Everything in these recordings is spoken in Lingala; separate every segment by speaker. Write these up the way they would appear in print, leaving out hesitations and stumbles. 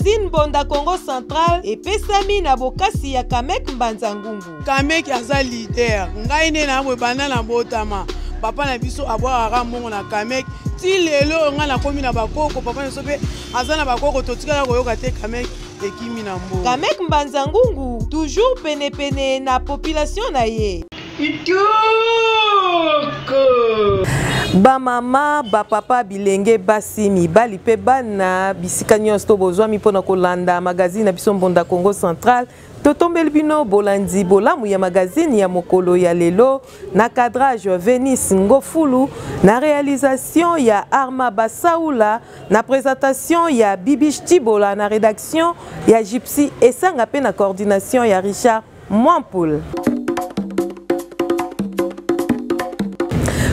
Speaker 1: magazine Bonda Congo Central epesami na bokasi ya Kamek Mbanza Ngungu.
Speaker 2: Kamek aza leader ngai ne na bana na botama papa na biso abwaka mbongo na Kamek ti lelo nga na komi na bakoko papa na sope aza na bakoko totika koyoka te Kamek ekimi na mbo.
Speaker 1: Kamek Mbanza Ngungu toujours pene na population na ye. Ba mama, ba papa bilenge basi mibali pe bana bisika nyonso to bozwami mpona kolanda magazine na biso Bonda Congo Central. Totombeli bino bolandi bolamu ya magazine ya mokolo ya lelo na cadrage Venice Ngofulu, na réalisation ya Arma Basaoula, na présentation ya Bibi Chtibola, na rédaction ya Gypsy Esanga pe na coordination ya Richard Mwampoul.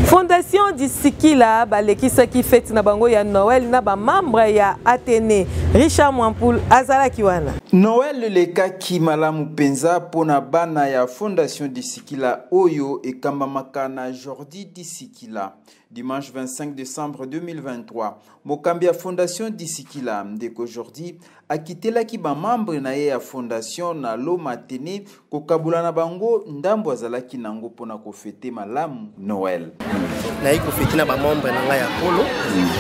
Speaker 1: Fondation Disikila balekisa ki fête na bango ya Noël na ba membre ya Athénée. Richard Mwampoul azalaki wana.
Speaker 3: Noël leka ki malamu penza pona bana ya Fondation Disikila oyo ekambamaka na Jordi Disikila. Dimanche 25 décembre 2023, mokambi ya Fondation Disikila ndeko Jordi akitela ki ba membre na ye ya Fondation na Loma Athénée kokabula na bango ndambo azalaki nango pona ko fêter malamu Noël.
Speaker 4: Na yiko fêter na ba membre na nga ya Kolo,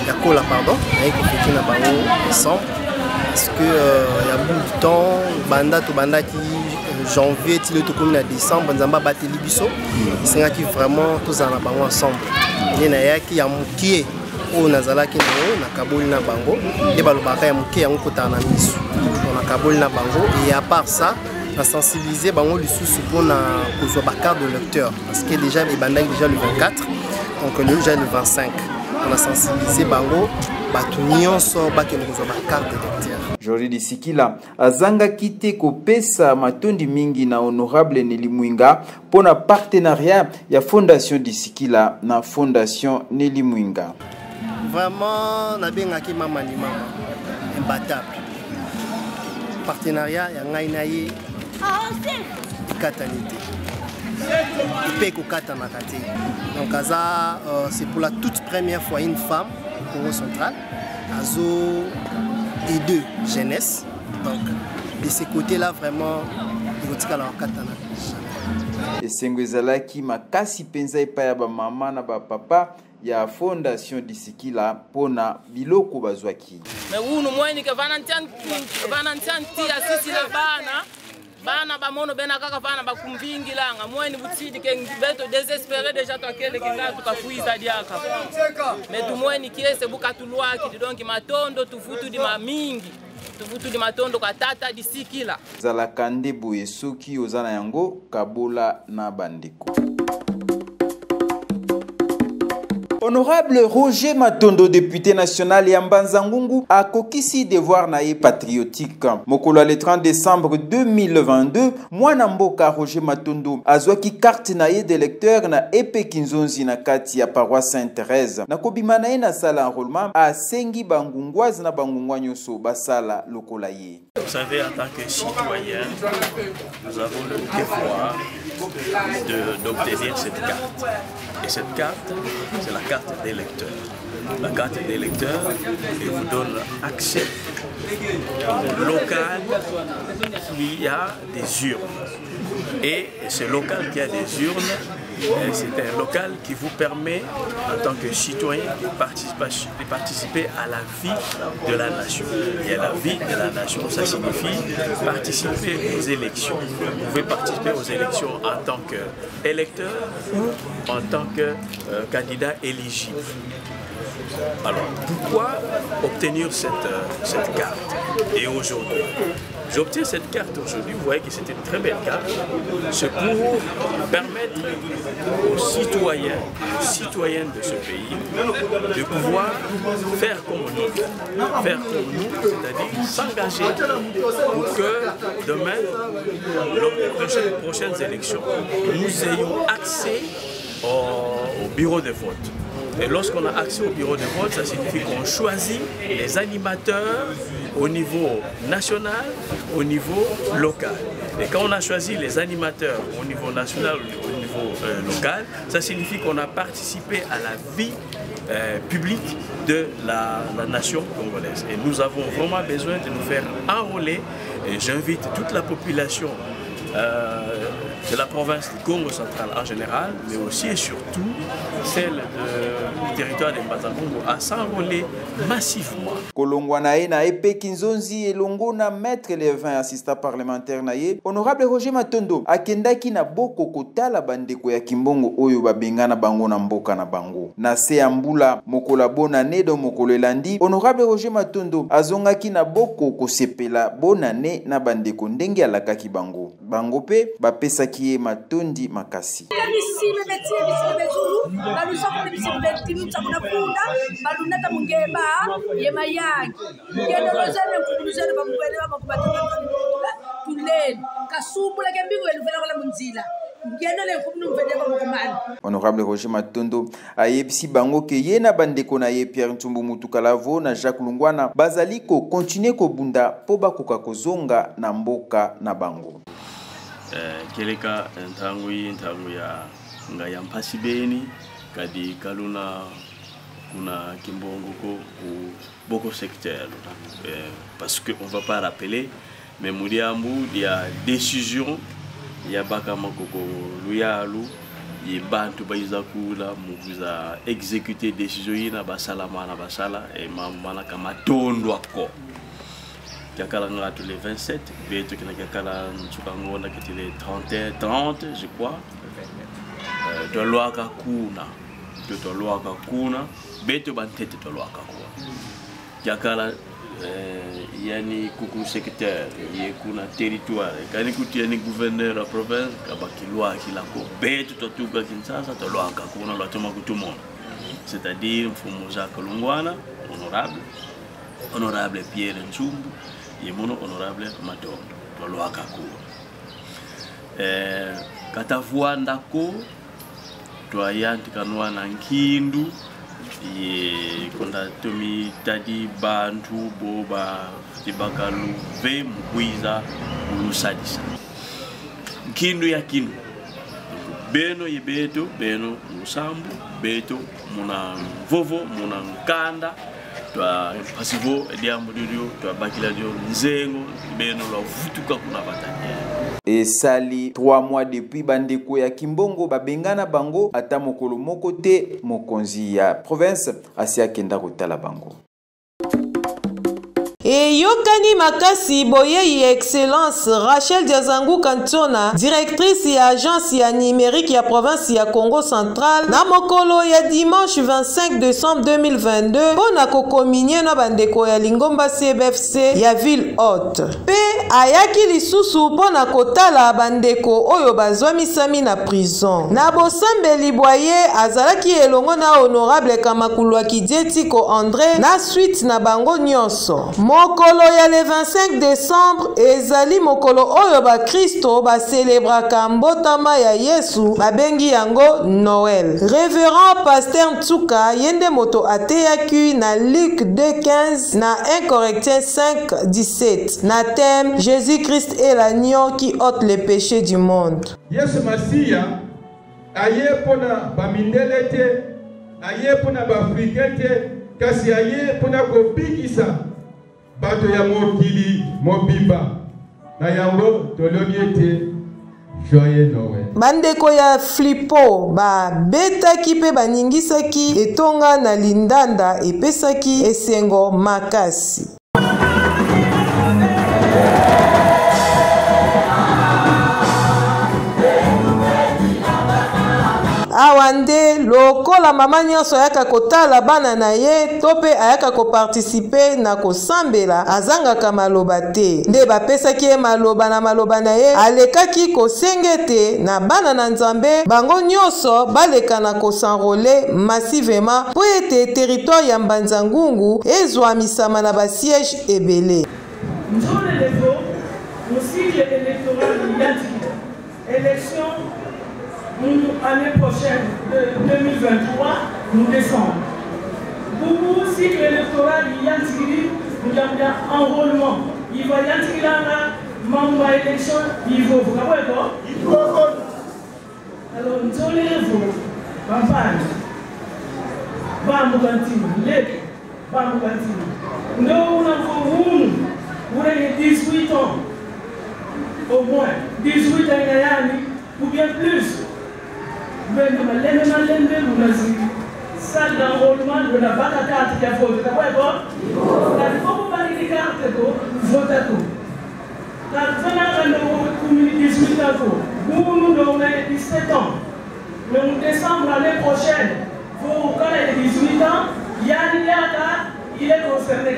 Speaker 4: ya Kola pardon, na yiko fêter na bango ensemble parce que y a beaucoup de temps banda to banda ki janvier tilo to comme na décembre nzamba bateli biso singa ki vraiment tous en bango ensemble. Ni na yaki ya mukie o nazalaki na kaboli na bango et balobaka ya mukie yango kotana misu na kaboli na bango et à part ça à sensibiliser bango lisusu pona kozwa ba carte de lecteur parce que déjà les bandaki déjà le 24 donc le déjà le 25 on a sensibilisé bango batu nyonso bakende kozwa ba carte de lecteur.
Speaker 3: Jordi Disikila azanga kite kopesa matondi mingi na honorable Nelly Mwinga pona partenariat ya Fondation Disikila na Fondation Nelly Mwinga.
Speaker 4: Vraiment na bengaki mama ni mama imbattable. Partenariat ya ngai na ye katanité. Il peut kata na kati. Donc aza c'est pour la toute première fois une femme au Congo Central. Azo et deux jeunesse. Donc de ce côté-là vraiment il faut la katana.
Speaker 3: Esengwezalaki makasi penza epa ya ba mama na ba papa ya Fondation Disikila pona biloko bazwaki.
Speaker 5: Mais uno mweni ke vanantianti asisi la bana ba mono bena kaka bana ba kumvingi langa mweni butidi ke beto désespéré déjà tokele kinga tukafuiza diaka. Mais tu mweni kiese bukatulwaki donc matondo tufutu di mamingi. Tufutu di matondo kwa tata Disikila.
Speaker 3: Zala kande boye soki ozana yango kabola na bandeko. Honorable Roger Matondo, député national ya Mbanza Ngungu, a kokisi devoir nae patriotique. Mokolo le 30 décembre 2022, mwana mboka Roger Matondo azwaki carte nae d'électeur na epe kinzonzi na kati ya paroisse Sainte-Thérèse. Na kobima nae na sala enrôlement a sengi bangungwazi na bangungwa nyoso basala lokola ye.
Speaker 6: Vous savez, en tant que citoyen, nous avons le devoir d'obtenir cette carte. Et cette carte, c'est la carte d'électeur. La carte d'électeur vous donne accès au local qui a des urnes. Et ce local qui a des urnes, c'est un local qui vous permet, en tant que citoyen, de participer à la vie de la nation. Et à la vie de la nation, ça signifie participer aux élections. Vous pouvez participer aux élections en tant qu'électeur ou en tant que candidat éligible. Alors, pourquoi obtenir cette carte? Et aujourd'hui, j'obtiens cette carte aujourd'hui, vous voyez que c'est une très belle carte. C'est pour permettre aux citoyens de ce pays de pouvoir faire comme nous, c'est-à-dire s'engager pour que demain, lors des prochaines élections, nous ayons accès au bureau de vote. Et lorsqu'on a accès au bureau de vote, ça signifie qu'on choisit les animateurs au niveau national, au niveau local. Et quand on a choisi les animateurs au niveau national, au niveau local, ça signifie qu'on a participé à la vie public de la nation congolaise. Et nous avons vraiment besoin de nous faire enrôler. Et j'invite toute la population de la province du Congo central en général, mais aussi et surtout celle du territoire de Mbanza-Ngungu à s'enrôler massivement.
Speaker 3: Kolongwanae na epe Kinzonzi elongo na maître les 20 assistants parlementaires naye honorable Roger Matondo akendaki na boko kotala bandeko ya Kimbongo oyo babengana bango na mboka na bango na se ambula mokola bonane do mokolo elandi honorable Roger Matondo azongaki na boko kosepela bonane na bandeko ndenge alakaki bango pe bapesaki ye matondi makasi Honorable Roger Matondo ayebisi bango ke ye na bandeko na ye Pierre Ntumbu Mutukalavo na Jacques Lungwana bazaliko continue ko bunda po bakoka kozonga na mboka na bango.
Speaker 6: Keleka ntangu ya ngaya mpasi beni kadi kaluna kuna Kimbongo ko beaucoup secteur parce que on va pas rappeler mais mudiambu dia décision ya baka makoko luyalu ye bantu baiza kula mukuza exécuter décision yina basala mana basala et mamana kama tondo ako yakala ngatu les 27 beto kina yakala ntsukangona kiti les 30 je crois de loaka kuna to loaka kuna beto bantete to loaka kuna yakala yani kuku secrétaire ye kuna territoire kani kuti yani gouverneur la province kabaki loi kila ko beto to tuka Kinshasa to loaka kuna lo toma kutumo c'est-à-dire Mfumu Jacques Lungwana honorable Pierre Ntumbu ye mono honorable Matondo to loaka kuna katavua ndako to ayanti kanwa na Nkindu ye konda tomi tadi bantu boba tibakalu ve mukwiza ulusadisa Nkindu ya Kindu beno yebeto beno musambu beto muna vovo muna nkanda twa pasivo ediambo dio twa bakila dio nzengo beno la vutuka kuna batanya.
Speaker 3: Et sali 3 mois depuis bandeko ya Kimbongo babengana bango ata mokolo moko te mokonzi ya province asia kenda kotala bango.
Speaker 1: Et yokani makasi boye excellence Rachel Diazangu Kantona, directrice ya agence ya numérique ya province ya Congo central na mokolo ya dimanche 25 décembre 2022 pona kokominye na bandeko ya Lingomba CBFC ya ville haute. Pe ayaki lisusu pona kotala bandeko oyo bazwamisami na prison. Na bosambeli boye azalaki elongo na honorable Kamakulwa Kidietiko André na suite na bango nyonso. Mokolo ya le 25 décembre ezali mokolo oyo ba Kristo ba célébraka mbotama ya Yesu babengi yango Noël. Révérend pasteur Ntsuka yende moto ateyaki na Luc 2:15 na 1 Corinthiens 5:17 na thème Jésus-Christ est l'agneau qui ôte les péchés du monde.
Speaker 7: Yesu Masia aye pona ba mindelete aye pona ba frikete kasi aye pona kopikisa bato ya mokili mobimba na yango toloniete joyeux Noël.
Speaker 1: Bandeko ya Flippo ba betaki pe baningisaki etonga na lindanda epesaki esengo makasi. Awande lokola mama nyonso ayaka kotala bana na ye to pe ayaka koparticipe na kosambela azangaka maloba te nde bapesaki ye maloba na maloba na ye alekaki kosengete na bana na Nzambe bango nyonso baleka na kosanrole massivement po ete territoire ya Mbanza-Ngungu ezwamisama na basiège ebele.
Speaker 8: Année prochaine, 2023, nous décembre. Pour le cycle électoral, il y a un enrôlement. Il va y avoir un membre d'élection, il faut vous avez quoi? Il faut. Alors, nous allons vous campagne. Nous avons 18 ans, au moins 18 ans ou bien plus. Mais salle d'enrôlement de la carte qui a voté. Il faut pas les cartes voter. Quand nous 18 ans, nous avons 17 ans. Mais en décembre l'année prochaine, pour quand il est 18 ans, il est concerné.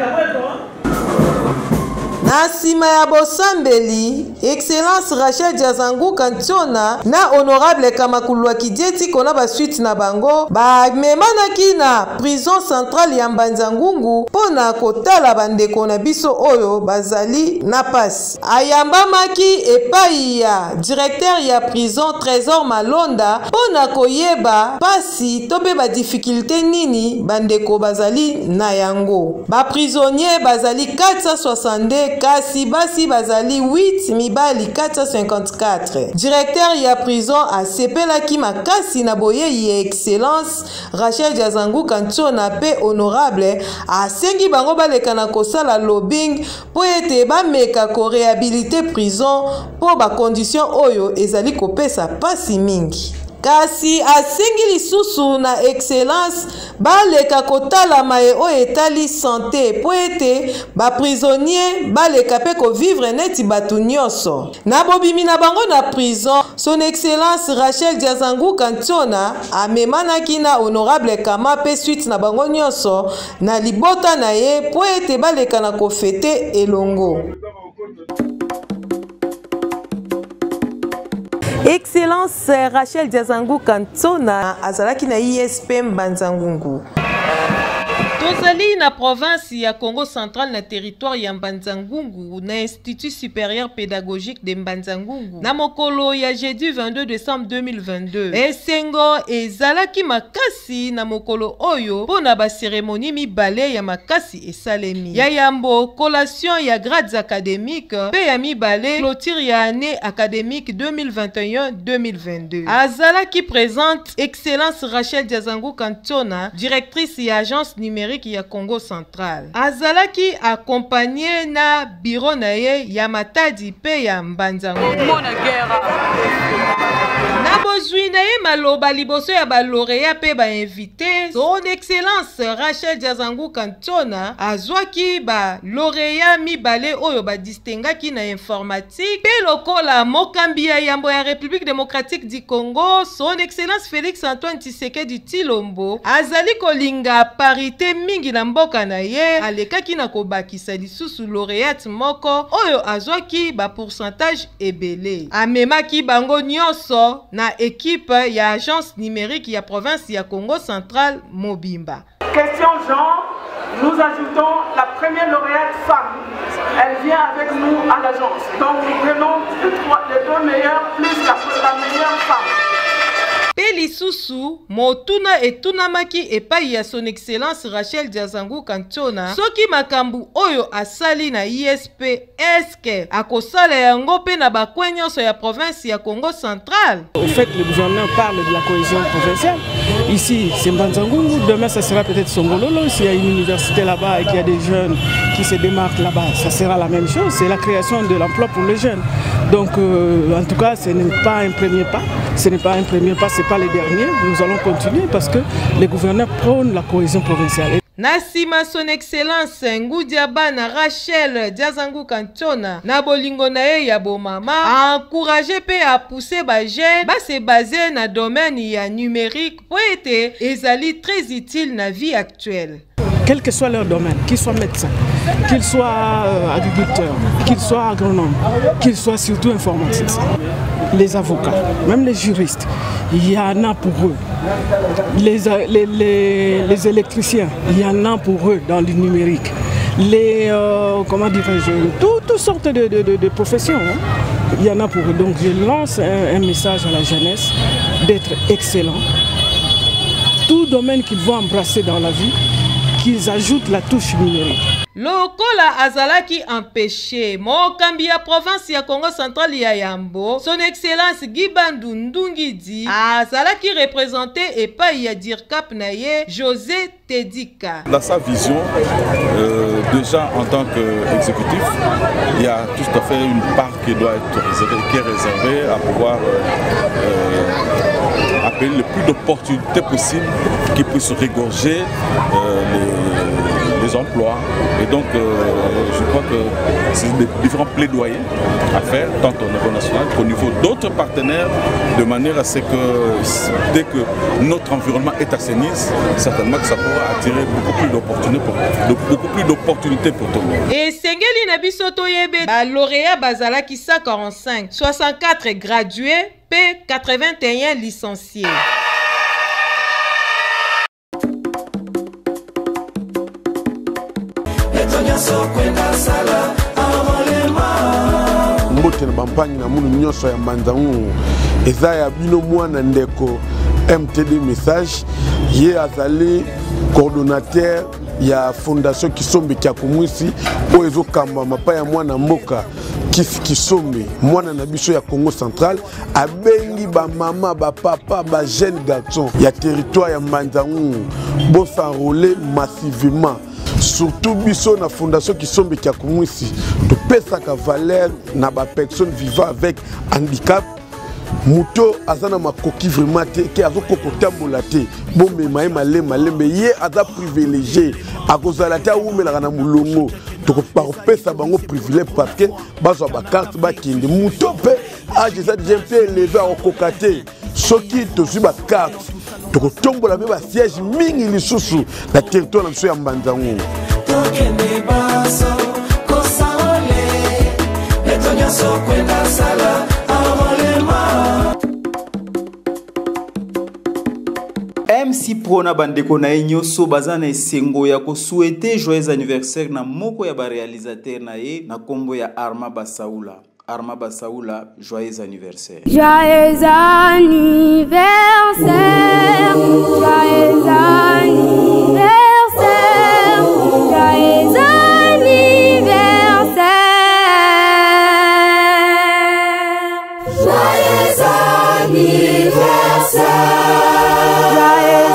Speaker 1: Na nsima ya bosambeli, Excellence Rachel Diazangu Kantiona na Honorable Kamakulwa Kidieti kona ba suite na bango ba memanaki na prison centrale ya Mbanza-Ngungu pona kotala bandeko na biso oyo bazali na pasi. Ayambamaki epai ya directeur ya prison Trésor Malonda pona koyeba pasi tope ba difficulté nini bandeko bazali na yango. Ba prisonnier bazali 462 kasi basi bazali 8 mibali 454. Directeur ya prison asepelaki makasi na boye ya Excellence Rachel Diazangu Kantiona pe Honorable asengi bango baleka na kosala lobbying po ete bameka ko réhabiliter prison po ba condition oyo ezali kopesa pasi mingi. Kasi asengi lisusu na Excellence baleka kotala mae o etali santé po ete ba prisonnier baleka pe ko vivre neti batu nyonso. Na bobimi na bango na prison, son Excellence Rachel Diazangu Kantiona amemanaki na Honorable Kama pe suite na bango nyonso na libota na ye po ete baleka na kofete elongo. Excellence Rachel Diazangu Kantiona azalaki na ISP Mbanza-Ngungu. Tozali na province ya Congo Central na territoire ya Mbanza-Ngungu na Institut Supérieur Pédagogique de Mbanza-Ngungu na mokolo ya jeudi 22 décembre 2022. Esengo ezalaki makasi na mokolo oyo pona ba cérémonie mibale ya makasi esalemi. Ya yambo collation ya grades académiques pe ya mibale clôture ya année académique 2021-2022. Azalaki présente Excellence Rachel Diazangu Kantiona, directrice ya agence numérique ya Congo Central. Azalaki accompagné na bureau na ye ya Matadi pe ya Mbanza-Ngungu. Na bozwi na ye maloba liboso ya ba lauréat pe ba invité, son Excellence Rachel Diazangu Kantiona azwaki ba lauréat mibale oyo ba distingaki na informatique pe lokola mokambi ya yambo ya République démocratique du Congo, son Excellence Félix Antoine Tshisekedi Tshilombo azali kolinga parité mingi na mboka na ye, alekaki na kobakisa lisusu lauréat moko oyo azwaki ba pourcentage ebele. Amemaki bango nyonso na équipe ya agence numérique ya province ya Congo Central Mobimba.
Speaker 8: Question genre, nous ajoutons la première lauréate femme. Elle vient avec nous à l'agence. Donc nous prenons les deux meilleurs plus la meilleure femme.
Speaker 1: Peli susu motuna etunamaki epai ya son Excellence Rachel Diazangu Kantiona soki makambu oyo asali na ISP eske akosala yango pe na bakwe nyonso ya province ya Congo Central.
Speaker 9: Au fait, le gouverneur parle de la cohésion provinciale. Ici, c'est Mbanza-Ngungu. Demain, ça sera peut-être Songololo. S'il y a une université là-bas et qu'il y a des jeunes qui se démarquent là-bas, ça sera la même chose. C'est la création de l'emploi pour les jeunes. Donc, en tout cas, ce n'est pas un premier pas. Ce n'est pas un premier pas, ce n'est pas le dernier. Nous allons continuer parce que les gouverneurs prônent la cohésion provinciale.
Speaker 1: Nasima son Excellence Ngudiabana Rachel Diazangu Kantiona na bolingo na ye ya bomama a encouragé pe a pousser ba jeune ba se baser na domaine ya numérique pour être ezali très utile na vie actuelle.
Speaker 9: Quel que soit leur domaine, qu'ils soient médecins, qu'ils soient agriculteurs, qu'ils soient agronomes, qu'ils soient surtout informaticiens, les avocats, même les juristes, il y en a pour eux. Les électriciens, il y en a pour eux dans le numérique. Comment dirais-je, toutes sortes de professions, hein, il y en a pour eux. Donc je lance un message à la jeunesse d'être excellents. Tout domaine qu'ils vont embrasser dans la vie, qu'ils ajoutent la touche numérique.
Speaker 1: lokola azalaki empêché mokambi ya province ya Congo central ya Yambo son excellence Gibandu Ndungidi azalaki représenté epai ya DIRCAP na ye José Tedika.
Speaker 10: Dans sa vision, déjà en tant qu'exécutif, il y a tout à fait une part qui doit être réservée à pouvoir appeler le plus d'opportunités possibles qui puissent régorger les emplois. Et donc, je crois que c'est des différents plaidoyers à faire, tant au niveau national qu'au niveau d'autres partenaires, de manière à ce que dès que notre environnement est assaini, certainement que ça pourra attirer beaucoup plus d'opportunités pour tout le monde.
Speaker 1: Et Sengeli Nabiso Toyebe, lauréat Bazalaki 145, 64 gradués, P81 licenciés.
Speaker 11: Mbote na bampagne na munu nyonso ya Mbanzangungu eza ya bino mwana ndeko MTD message ye azali coordonnateur ya fondation Kisombe Kyakumwisi oyo ezokamba mapa ya mwana mboka Kisombe mwana na biso ya Congo central abengi ba mama ba papa ba jeune garçon ya territoire ya Mbanzangungu bo s'enrôler massivement. Surtout biso na fondation Kisombe Kyakumwisi to pesaka valeur na ba personne vivant avec handicap muto azana makoki vraiment te ke azokoko tambola te bombe maye malembe ye aza privilégié akozala te awumelaka na mulongo tokopesa bango privilège parce que bazwa bakarte bakende muto mpe age eza déjà mpe élevé akokoka te soki tozwi bakarte tokotombola mpe basiège mingi lisusu na territoire na biso ya Mbanzangungu.
Speaker 3: MC Pro na bandeko na ye nyonso baza na esengo ya kosouhaiter joyeux anniversaire na moko ya ba réalisateur na ye na kombo ya Arma Basaoula. Arma Basaoula, joyeux anniversaire.
Speaker 12: Joyeux anniversaire, joyeux anniversaire, joyeux anniversaire, joyeux anniversaire, joyeux anniversaire, joyeux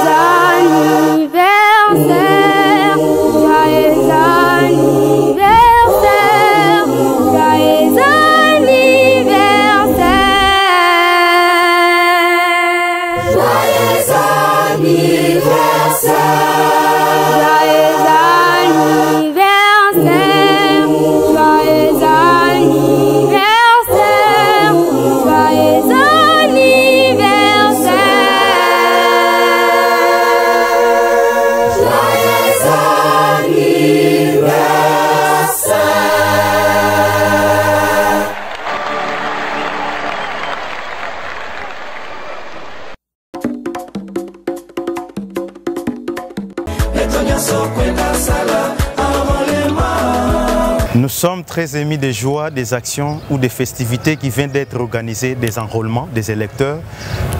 Speaker 13: Nous sommes très émis des joies, des actions ou des festivités qui viennent d'être organisées, des enrôlements des électeurs,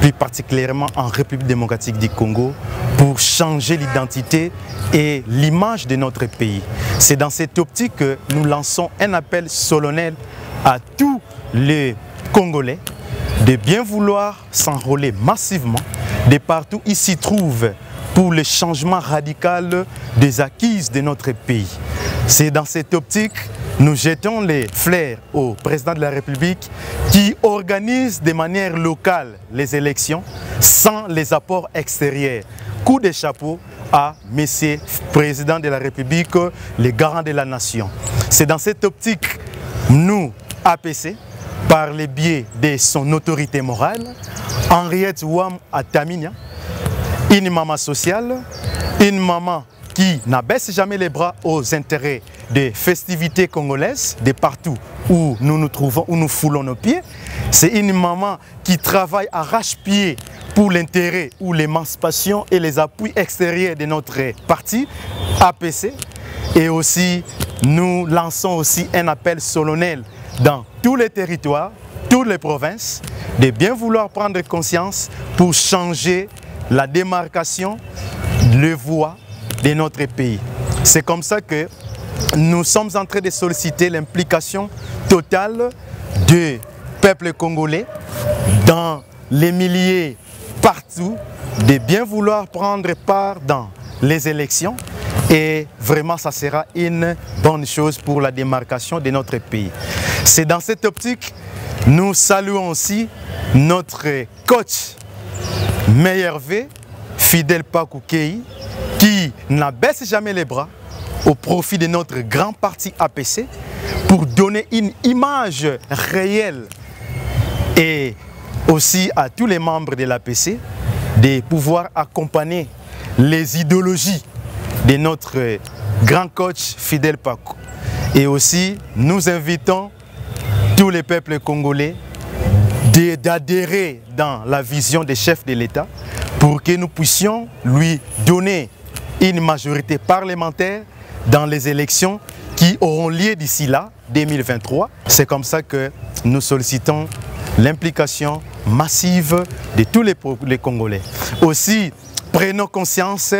Speaker 13: plus particulièrement en République démocratique du Congo, pour changer l'identité et l'image de notre pays. C'est dans cette optique que nous lançons un appel solennel à tous les Congolais de bien vouloir s'enrôler massivement de partout où ils s'y trouvent pour le changement radical des acquises de notre pays. C'est dans cette optique que nous jetons les fleurs au président de la République qui organise de manière locale les élections sans les apports extérieurs. Coup de chapeau à M. Président de la République, le garant de la nation. C'est dans cette optique nous, APC, par le biais de son autorité morale, Henriette Ouam Ataminia, une maman sociale, une maman qui n'abaisse jamais les bras aux intérêts des festivités congolaises, de partout où nous nous trouvons, où nous foulons nos pieds. C'est une maman qui travaille arrache-pied pour l'intérêt ou l'émancipation et les appuis extérieurs de notre parti, APC. Et aussi, nous lançons aussi un appel solennel dans tous les territoires, toutes les provinces, de bien vouloir prendre conscience pour changer la démarcation, le voie de notre pays. C'est comme ça que nous sommes en train de solliciter l'implication totale du peuple congolais dans les milliers partout, de bien vouloir prendre part dans les élections. Et vraiment, ça sera une bonne chose pour la démarcation de notre pays. C'est dans cette optique, nous saluons aussi notre coach Meyervé, Fidel Pakoukei, qui n'abaisse jamais les bras au profit de notre grand parti APC pour donner une image réelle et aussi à tous les membres de l'APC de pouvoir accompagner les idéologies de notre grand coach Fidel Pakou. Et aussi, nous invitons tous les peuples congolais d'adhérer dans la vision des chefs de l'État pour que nous puissions lui donner une majorité parlementaire dans les élections qui auront lieu d'ici là, 2023. C'est comme ça que nous sollicitons l'implication massive de tous les Congolais. Aussi, prenons conscience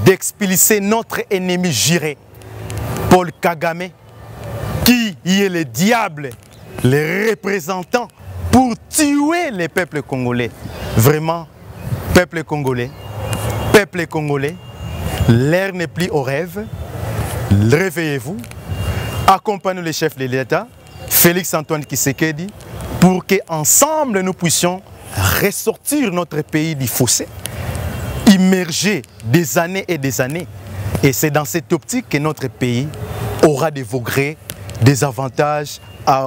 Speaker 13: d'expulser notre ennemi juré, Paul Kagame, qui est le diable, le représentant pour tuer les peuples congolais. Vraiment, peuple congolais, l'air n'est plus au rêve. Réveillez-vous, accompagnez les chefs de l'État, Félix Antoine Tshisekedi, pour qu'ensemble nous puissions ressortir notre pays du fossé, immergé des années et des années. Et c'est dans cette optique que notre pays aura des vaugrés, des avantages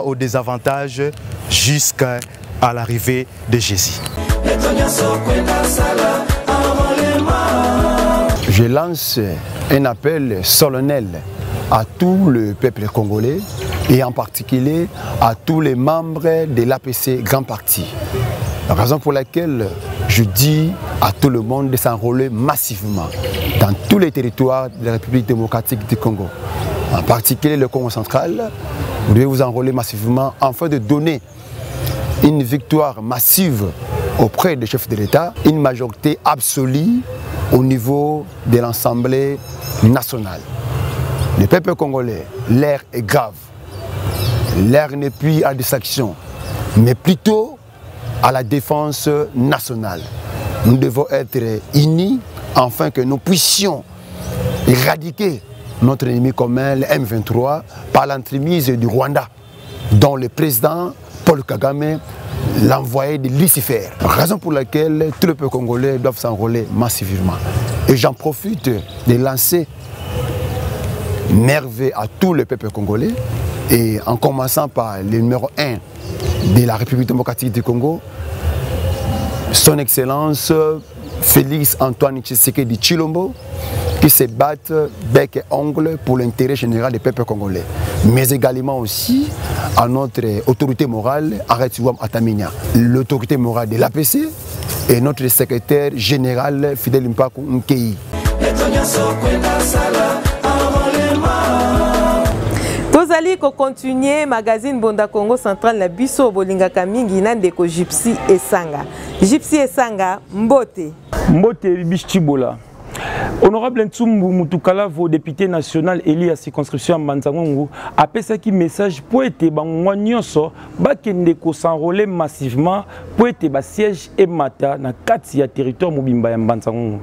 Speaker 13: aux désavantages jusqu'à l'arrivée de Jésus.
Speaker 14: Je lance un appel solennel à tout le peuple congolais et en particulier à tous les membres de l'APC Grand Parti. La raison pour laquelle je dis à tout le monde de s'enrôler massivement dans tous les territoires de la République démocratique du Congo. En particulier le Congo central, vous devez vous enrôler massivement afin de donner une victoire massive auprès des chefs de l'État, une majorité absolue au niveau de l'Assemblée nationale. Le peuple congolais, l'ère est grave. L'ère n'est plus à la distraction, mais plutôt à la défense nationale. Nous devons être unis afin que nous puissions éradiquer notre ennemi commun, le M23, par l'entremise du Rwanda, dont le président Paul Kagame l'envoyé de Lucifer. Raison pour laquelle tous les peuples congolais doivent s'enrôler massivement. Et j'en profite de lancer merveille à tous les peuples congolais, et en commençant par le numéro 1 de la République démocratique du Congo, son Excellence Félix Antoine Tshisekedi Tshilombo, qui se battent bec et ongle pour l'intérêt général des peuples congolais. Mais également aussi à notre autorité morale, Aretiwam Ataminia, l'autorité morale de l'APC et notre secrétaire général Fidel Mpaku Nkei.
Speaker 1: Tozali ko continuer magazine Bonda Congo Central la biso bolingaka mingi na ndeko Gypsy Esanga. Gypsy Esanga mbote.
Speaker 15: Mbote Bichibola. Honorable Ntsumbu Mutukala, vos députés national élu à circonscription Mbanzangungu, a pesaki message pour être bangwa nyonso bakende ko s'enrôler massivement pour être ba siège et mata na kati ya territoire mobimba ya Mbanzangungu.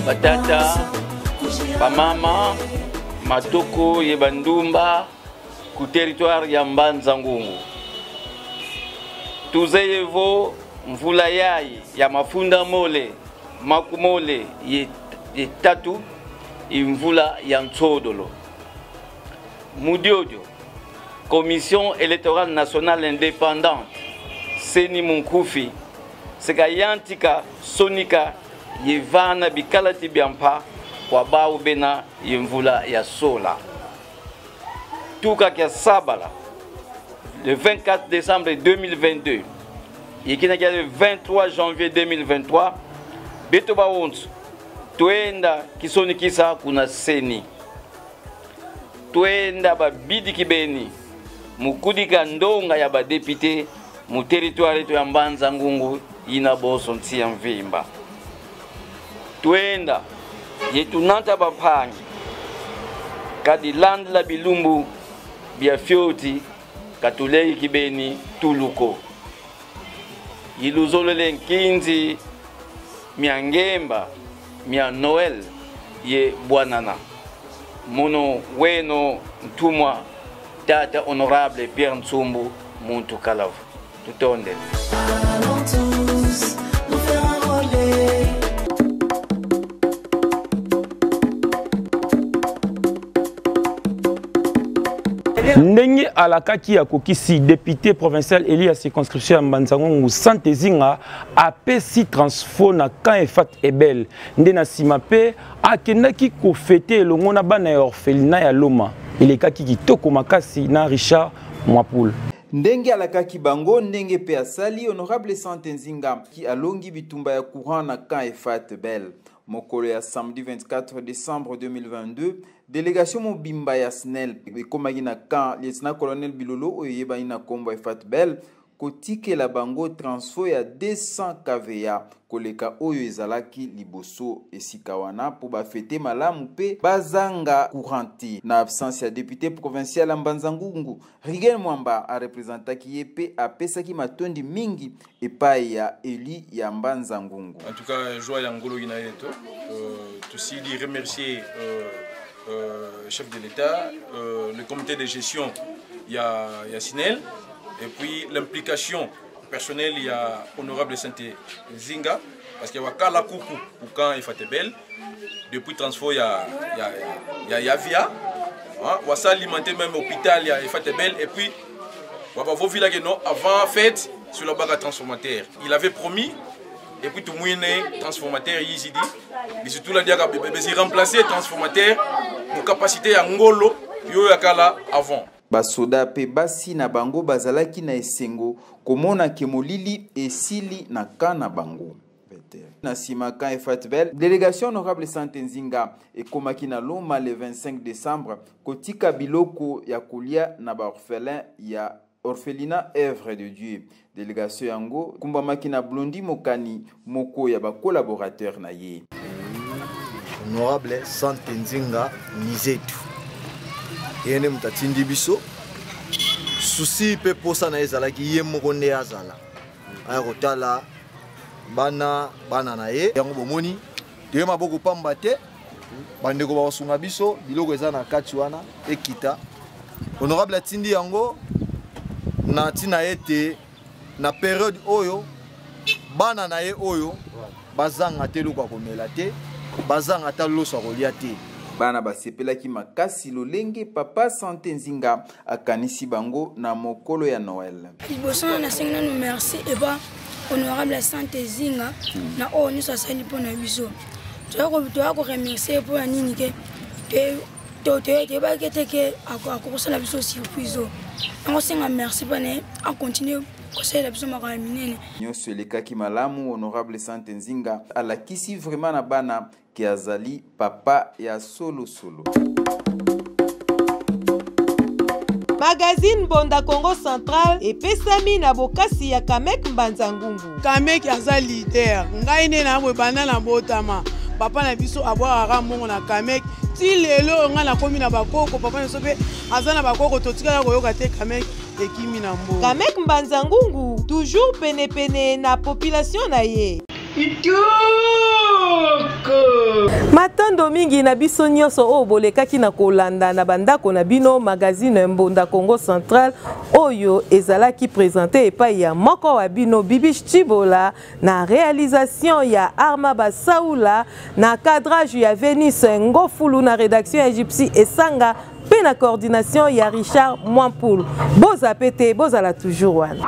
Speaker 16: Batata, bamama, matoko yebandumba ku territoire ya Mbanzangungu. Tuzeyevo mvula yai ya mafunda mole makumole ye tatu imvula ya ntsodolo. Mudiodio, Commission électorale nationale indépendante, Seni Munkufi, Sekayantika Sonika Yevana Bikalati Biampa, kwa bao bena yemvula ya sola. Tuka kia sabala, le 24 décembre 2022, yekina kia le 23 janvier 2023, beto ba onzu, tuenda kisoni kisa kuna seni. Tuenda ba bidi kibeni, mukudika ndonga ya badepite mu territoire to ya Mbanza Ngungu ina boso nti ya Mvimba. Tuenda yetunata bapangi kadi land la bilumbu bia fioti katulei kibeni tuluko iluzolele nkinzi miangemba mia Noel ye bwanana mono weno ntumwa tata honorable Pierre Ntsumbu muntu kalavu tutonde.
Speaker 15: Ndenge alakaki ya kokisi député provincial élu à circonscription ya Mbanza Ngungu Sante Zinga apesi transfo na kan efat ebel nde na sima pe akendaki kofete elongo na bana ya orphelinat ya Loma elekaki kitoko makasi na Richard Mwapul.
Speaker 3: Ndenge alakaki bango ndenge pe asali honorable Sante Nzinga ki alongi bitumba ya courant na kan efat bel. Mokolo ya samedi 24 décembre 2022, délégation Mobimba ya SNEL ekomaki na kan lieutenant colonel Bilolo oyeba ina kombo efat bel kotike la bango transfo ya 200 kVA koleka oyo ezalaki liboso esika wana po bafete malamu pe bazanga couranti na absence ya député provincial Mbanza Ngungu. Rigel Mwamba a représentaki ye pe apesaki matondi mingi epai ya Eli ya Mbanza Ngungu.
Speaker 17: En tout cas, joie ya ngolo ina yeto. Aussi dit remercier chef de l'État, le comité de gestion ya SNEL. Et puis l'implication personnelle, il y a honorable Sante Nzinga, parce qu'il y a Kala Koukou pour quand il fait belle. Depuis transfert, il y a Via. On va alimenter même l'hôpital, il y a fait belle. Et puis, on va voir avant fête sur la bague transformateur. Il avait promis, et puis tout le monde est transformateur ici dit. Mais surtout, il remplacer transformateur pour capacité à Ngolo, yo yakala avant.
Speaker 3: Basoda pe basi na bango bazalaki na esengo komona ke molili esili na kana bango. Na sima kan efat bel, délégation honorable Sante Nzinga ekomaki na Loma le 25 décembre kotika biloko ya kolia na ba orphelin ya orphelinat Œuvre de Dieu. Délégation yango kumbamaki na Blondi Mokani moko ya ba collaborateur na ye.
Speaker 18: Honorable Sante Nzinga Nizetu. Yene mutatindi biso susi pe posa na ezala ki ye moko nde azala aya kotala bana na ye yango bomoni te maboko pamba te bandeko ba kosunga biso biloko eza na kati wana ekita honorable atindi yango na tina ete na période oyo bana na ye oyo bazanga te loko komela te bazanga ta loso kolia te.
Speaker 3: Bana basepelaki makasi lolenge papa Sante Nzinga akanisi bango na mokolo ya Noël.
Speaker 19: Liboso na sengna nous merci et ba honorable Sante Nzinga na o ni sasali pona biso. Toa ko remercier pour nini ke te ba keteke akoko la biso surprise. On senga merci bana a continuer ko la biso maka minene.
Speaker 3: Nyoso lekaki malamu honorable Sante Nzinga alakisi vraiment na bana Azali papa ya solo.
Speaker 1: Magazine Bonda Congo Central epesami na bokasi ya Kamek Mbanza Ngungu.
Speaker 2: Kamek aza leader. Ngai ne na bana na botama. Papa na biso abwaka mongo na Kamek. Ti lelo nga na komi na bakoko papa na sope aza na bakoko totika koyoka te Kamek ekimi na mbo.
Speaker 1: Kamek Mbanza Ngungu toujours pene na population na ye. Matando mingi na biso nyonso o bolekaki na kolanda na bandako na bino magazine Mbonda Congo Central oyo ezalaki présenté epai ya moko wa bino Bibi Chibola na réalisation ya Arma Basaoula na cadrage ya Venice Ngofulu na rédaction ya Gypsy Esanga pe na coordination ya Richard Mwapul. Boza pete bozala toujours wana.